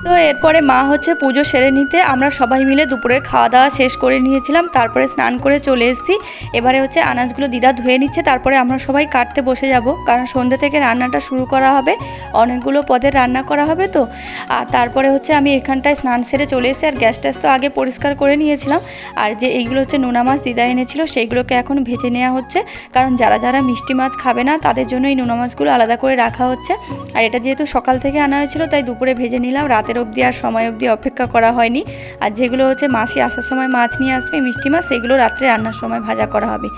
তো এরপরে মা হচ্ছে পুজো সেরে নিতে আমরা সবাই মিলে দুপুরের খাওয়া দাওয়া শেষ করে নিয়েছিলাম, তারপরে স্নান করে চলে এসেছি। এবারে হচ্ছে আনাজগুলো দিদা ধুয়ে নিচ্ছে, তারপরে আমরা সবাই কাটতে বসে যাব, কারণ সন্ধ্যে থেকে রান্নাটা শুরু করা হবে, অনেকগুলো পদের রান্না করা হবে তো। আর তারপরে হচ্ছে আমি এখানটায় স্নান সেরে চলে এসেছি, আর গ্যাস ট্যাস তো আগে পরিষ্কার করে নিয়েছিলাম। আর যে এইগুলো হচ্ছে নোনা মাছ দিদা এনেছিল সেইগুলোকে এখন ভেজে নেওয়া হচ্ছে, কারণ যারা যারা মিষ্টি মাছ খাবে না তাদের জন্য এই নোনা মাছগুলো আলাদা করে রাখা হচ্ছে। আর এটা যেহেতু সকাল থেকে আনা হয়েছিল তাই দুপুরে ভেজে নিলাম, রাতের অবধি আর সময় অবধি অপেক্ষা করা হয়নি। আর যেগুলো হচ্ছে মাসি আসার সময় মাছ নিয়ে আসবে মিষ্টি মাছ, সেগুলো রাত্রে রান্নার সময় ভাজা করা হবে।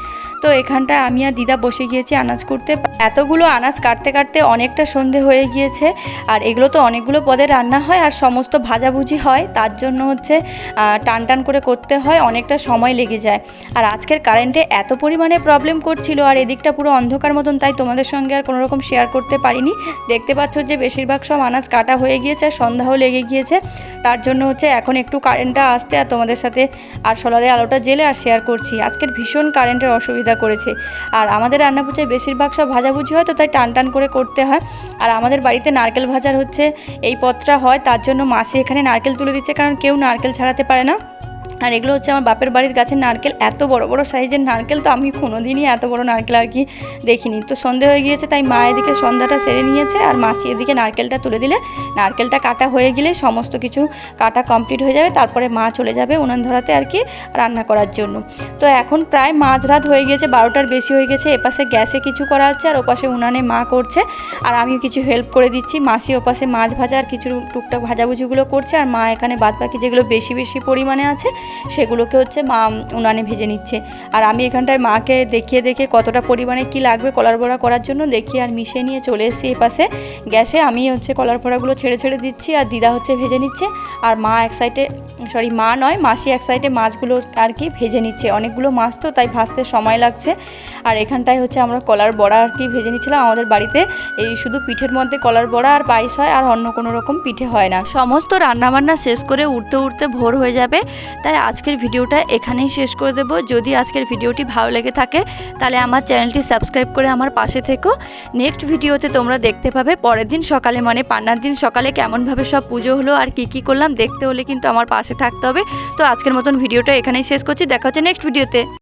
তো এখানটায় আমি আর দিদা বসে গিয়েছি আনাজ করতে। এতগুলো আনাজ কাটতে কাটতে অনেকটা সন্ধে হয়ে গিয়েছে, আর এগুলো তো অনেকগুলো পদে রান্না হয় আর সমস্ত ভাজাভুজি হয়, তার জন্য হচ্ছে টান টান করে করতে হয়, অনেকটা সময় লেগে যায়। আর আজকের কারেন্টে এত পরিমাণে প্রবলেম করছিল, আর এদিকটা পুরো অন্ধকার মতন, তাই তোমাদের সঙ্গে আর কোনো রকম শেয়ার করতে পারিনি। দেখতে পাচ্ছ যে বেশিরভাগ সব আনাজ কাটা হয়ে গিয়েছে, সন্ধ্যাও লেগে গিয়েছে, তার জন্য হচ্ছে এখন একটু কারেন্টটা আসতে আর তোমাদের সাথে আর সোলারের আলোটা জেলে আর শেয়ার করছি। আজকের ভীষণ কারেন্টের অসুবিধা করেছে, আর আমাদের রান্না পুজোয় বেশিরভাগ সব ভাজাভুজি হয় তো তাই টান টান করে করতে হয়। আর আমাদের বাড়িতে নারকেল ভাজার হচ্ছে এই পথটা হয়, তার জন্য মাসি এখানে নারকেল তুলে দিচ্ছে, কারণ কেউ নারকেল ছাড়াতে পারে না। আর এগুলো হচ্ছে আমার বাপের বাড়ির গাছের নারকেল, এত বড় বড় সাইজের নারকেল, তো আমি কোনোদিনই এত বড় নারকেল আর কি দেখিনি। তো সন্ধে হয়ে গিয়েছে তাই মা এদিকে সন্ধ্যাটা সেরে নিয়েছে, আর মাসি এদিকে নারকেলটা তুলে দিলে নারকেলটা কাটা হয়ে গেলে সমস্ত কিছু কাটা কমপ্লিট হয়ে যাবে, তারপরে মা চলে যাবে উনান ধরাতে আর কি রান্না করার জন্য। তো এখন প্রায় মাঝরাত হয়ে গিয়েছে, 12টার বেশি হয়ে গেছে। এপাশে গ্যাসে কিছু করা হচ্ছে আর ওপাশে উনানে মা করছে, আর আমিও কিছু হেল্প করে দিচ্ছি। মাসি ওপাশে মাছ ভাজা আর কিছু টুকটাক ভাজাভুজিগুলো করছে, আর মা এখানে বাদবাকি যেগুলো বেশি বেশি পরিমাণে আছে সেগুলোকে হচ্ছে মা উনানে ভেজে নিচ্ছে। আর আমি এখানটায় মাকে দেখিয়ে কতটা পরিমাণে কি লাগবে কলার বড়া করার জন্য দেখিয়ে আর মিশিয়ে নিয়ে চলে এসেছি এপাশে গ্যাসে। আমি হচ্ছে কলার বড়াগুলো ছেড়ে দিচ্ছি, আর দিদা হচ্ছে ভেজে নিচ্ছে, আর মা এক সাইডে মা নয় মাসি এক সাইডে মাছগুলো আর কি ভেজে নিচ্ছে। অনেকগুলো মাছ তো তাই ভাজতে সময় লাগছে। আর এখানটায় হচ্ছে আমরা কলার বড়া আর কি ভেজে নিচ্ছিলাম। আমাদের বাড়িতে এই শুধু পিঠের মধ্যে কলার বড়া আর পায়েস হয়, আর অন্য কোনো রকম পিঠে হয় না। সমস্ত রান্নাবান্না শেষ করে উঠতে ভোর হয়ে যাবে, তাই আজকের ভিডিওটা এখানেই শেষ করে দেব। যদি আজকের ভিডিওটি ভালো লেগে থাকে তাহলে আমার চ্যানেলটি সাবস্ক্রাইব করে আমার পাশে থেকো। নেক্সট ভিডিওতে তোমরা দেখতে পাবে পরের দিন সকালে, মানে পান্নার দিন সকালে কেমনভাবে সব পুজো হলো আর কি করলাম দেখতে হলে কিন্তু আমার পাশে থাকতে হবে। তো আজকের মতন ভিডিওটা এখানেই শেষ করছি, দেখা হচ্ছে নেক্সট ভিডিওতে।